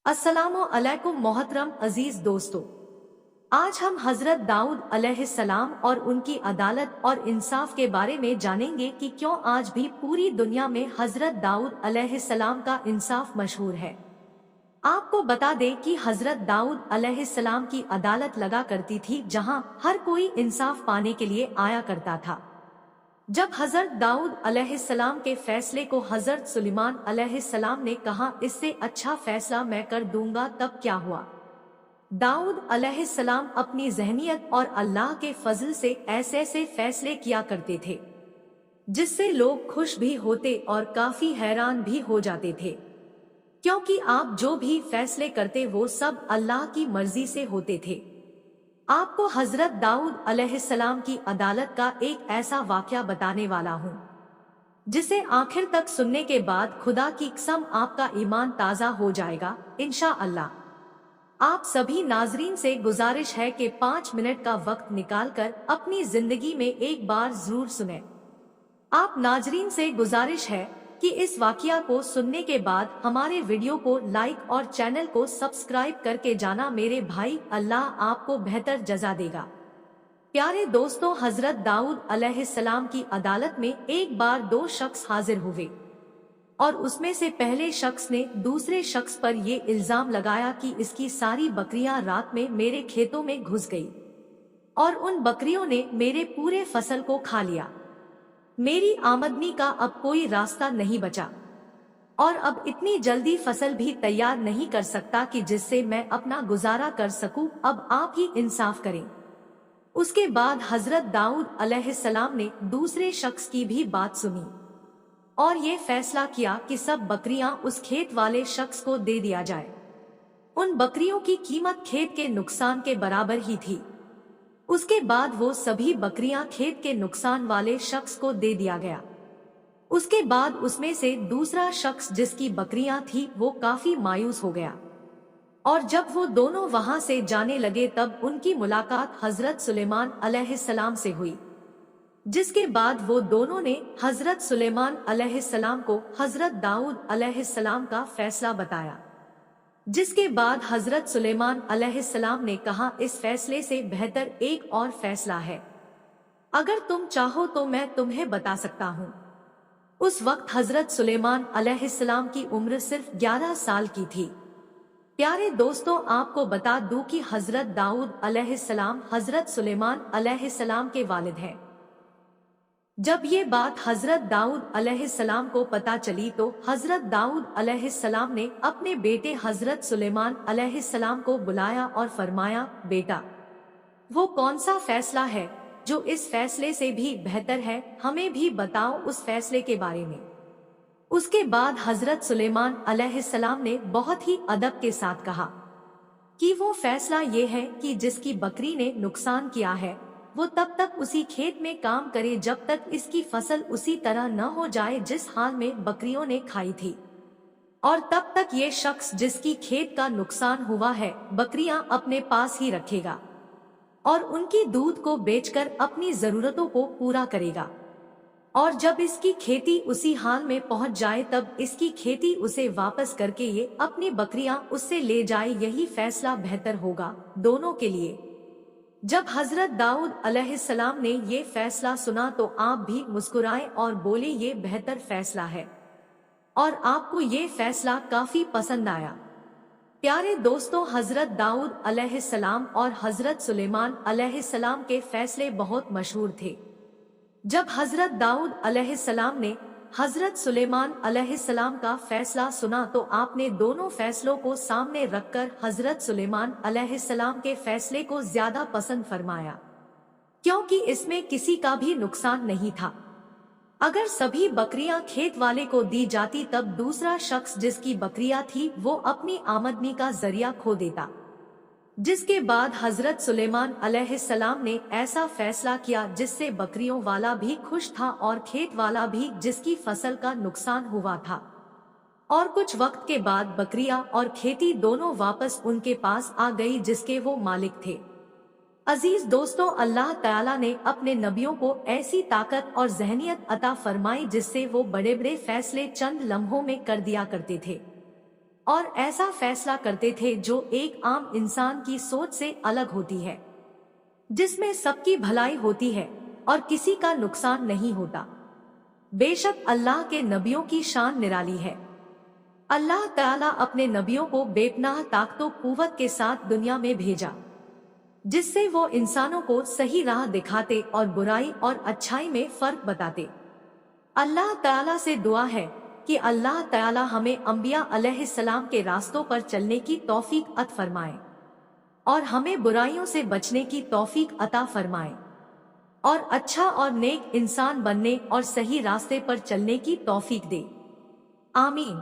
अस्सलामु अलैकुम मोहतरम अजीज दोस्तों, आज हम हजरत दाऊद अलैहिस्सलाम और उनकी अदालत और इंसाफ के बारे में जानेंगे कि क्यों आज भी पूरी दुनिया में हजरत दाऊद अलैहिस्सलाम का इंसाफ मशहूर है। आपको बता दें कि हजरत दाऊद अलैहिस्सलाम की अदालत लगा करती थी जहां हर कोई इंसाफ पाने के लिए आया करता था। जब हजरत दाऊद अलैहिस्सलाम के फैसले को हजरत सुलेमान अलैहिस्सलाम ने कहा इससे अच्छा फैसला मैं कर दूंगा, तब क्या हुआ? दाऊद अलैहिस्सलाम अपनी ज़हनियत और अल्लाह के फजल से ऐसे फैसले किया करते थे जिससे लोग खुश भी होते और काफी हैरान भी हो जाते थे, क्योंकि आप जो भी फैसले करते वो सब अल्लाह की मर्जी से होते थे। आपको हजरत दाऊद अलैहिस्सलाम की अदालत का एक ऐसा वाकया बताने वाला हूँ जिसे आखिर तक सुनने के बाद खुदा की कसम आपका ईमान ताज़ा हो जाएगा इंशाअल्लाह। आप सभी नाजरीन से गुजारिश है कि 5 मिनट का वक्त निकालकर अपनी जिंदगी में एक बार जरूर सुनें। आप नाजरीन से गुजारिश है कि इस वाकया को सुनने के बाद हमारे वीडियो को लाइक और चैनल को सब्सक्राइब करके जाना मेरे भाई, अल्लाह आपको बेहतर जज़ा देगा। प्यारे दोस्तों, हजरत दाऊद अलैहिस्सलाम की अदालत में एक बार 2 शख्स हाजिर हुए और उसमें से पहले शख्स ने दूसरे शख्स पर ये इल्जाम लगाया कि इसकी सारी बकरियां रात में मेरे खेतों में घुस गई और उन बकरियों ने मेरे पूरे फसल को खा लिया। मेरी आमदनी का अब कोई रास्ता नहीं बचा और अब इतनी जल्दी फसल भी तैयार नहीं कर सकता कि जिससे मैं अपना गुजारा कर सकूं। अब आप ही इंसाफ करें। उसके बाद हजरत दाऊद अलैहिस्सलाम ने दूसरे शख्स की भी बात सुनी और ये फैसला किया कि सब बकरियां उस खेत वाले शख्स को दे दिया जाए। उन बकरियों की कीमत खेत के नुकसान के बराबर ही थी। उसके बाद वो सभी बकरियां खेत के नुकसान वाले शख्स को दे दिया गया। उसके बाद उसमें से दूसरा शख्स जिसकी बकरियां थी वो काफी मायूस हो गया और जब वो दोनों वहां से जाने लगे तब उनकी मुलाकात हजरत सुलेमान अलैहिस्सलाम से हुई, जिसके बाद वो दोनों ने हजरत सुलेमान अलैहिस्सलाम को हजरत दाऊद अलैहिस्सलाम का फैसला बताया। जिसके बाद हजरत सुलेमान अलैहिस्सलाम ने कहा इस फैसले से बेहतर एक और फैसला है, अगर तुम चाहो तो मैं तुम्हें बता सकता हूँ। उस वक्त हजरत सुलेमान अलैहिस्सलाम की उम्र सिर्फ 11 साल की थी। प्यारे दोस्तों, आपको बता दूं कि हजरत दाऊद अलैहिस्सलाम हजरत सुलेमान अलैहिस्सलाम के वालिद हैं। जब ये बात हजरत दाऊद अलैहिस्सलाम को पता चली तो हजरत दाऊद अलैहिस्सलाम ने अपने बेटे हजरत सुलेमान अलैहिस्सलाम को बुलाया और फरमाया, बेटा, वो कौन सा फैसला है जो इस फैसले से भी बेहतर है, हमें भी बताओ उस फैसले के बारे में। उसके बाद हजरत सुलेमान अलैहिस्सलाम ने बहुत ही अदब के साथ कहा कि वो फैसला ये है कि जिसकी बकरी ने नुकसान किया है वो तब तक उसी खेत में काम करे जब तक इसकी फसल उसी तरह न हो जाए जिस हाल में बकरियों ने खाई थी, और तब तक ये शख्स जिसकी खेत का नुकसान हुआ है बकरियां अपने पास ही रखेगा और उनकी दूध को बेचकर अपनी जरूरतों को पूरा करेगा, और जब इसकी खेती उसी हाल में पहुंच जाए तब इसकी खेती उसे वापस करके ये अपनी बकरियां उससे ले जाए। यही फैसला बेहतर होगा दोनों के लिए। जब हजरत दाऊद अलैहिस्सलाम ने ये फैसला सुना तो आप भी मुस्कुराए और बोले ये बेहतर फैसला है और आपको ये फैसला काफी पसंद आया। प्यारे दोस्तों, हजरत दाऊद अलैहिस्सलाम और हजरत सुलेमान अलैहिस्सलाम के फैसले बहुत मशहूर थे। जब हजरत दाऊद अलैहिस्सलाम ने हजरत सुलेमान अलैहिस्सलाम का फैसला सुना तो आपने दोनों फैसलों को सामने रखकर हजरत सुलेमान अलैहिस्सलाम के फैसले को ज्यादा पसंद फरमाया, क्योंकि इसमें किसी का भी नुकसान नहीं था। अगर सभी बकरियां खेत वाले को दी जाती तब दूसरा शख्स जिसकी बकरियां थी वो अपनी आमदनी का जरिया खो देता। जिसके बाद हजरत सुलेमान अलैहिस्सलाम ने ऐसा फैसला किया जिससे बकरियों वाला भी खुश था और खेत वाला भी जिसकी फसल का नुकसान हुआ था, और कुछ वक्त के बाद बकरियां और खेती दोनों वापस उनके पास आ गई जिसके वो मालिक थे। अजीज दोस्तों, अल्लाह ताला ने अपने नबियों को ऐसी ताकत और ज़हनियत अता फरमाई जिससे वो बड़े बड़े फैसले चंद लम्हों में कर दिया करते थे और ऐसा फैसला करते थे जो एक आम इंसान की सोच से अलग होती है, जिसमें सबकी भलाई होती है और किसी का नुकसान नहीं होता। बेशक अल्लाह के नबियों की शान निराली है। अल्लाह ताला अपने नबियों को बेपनाह ताकतों कुव्वत के साथ दुनिया में भेजा, जिससे वो इंसानों को सही राह दिखाते और बुराई और अच्छाई में फर्क बताते। अल्लाह ताला से दुआ है कि अल्लाह ताला हमें अंबिया अलैहिस्सलाम के रास्तों पर चलने की तौफीक अता फरमाए और हमें बुराइयों से बचने की तौफीक अता फरमाए और अच्छा और नेक इंसान बनने और सही रास्ते पर चलने की तौफीक दे। आमीन।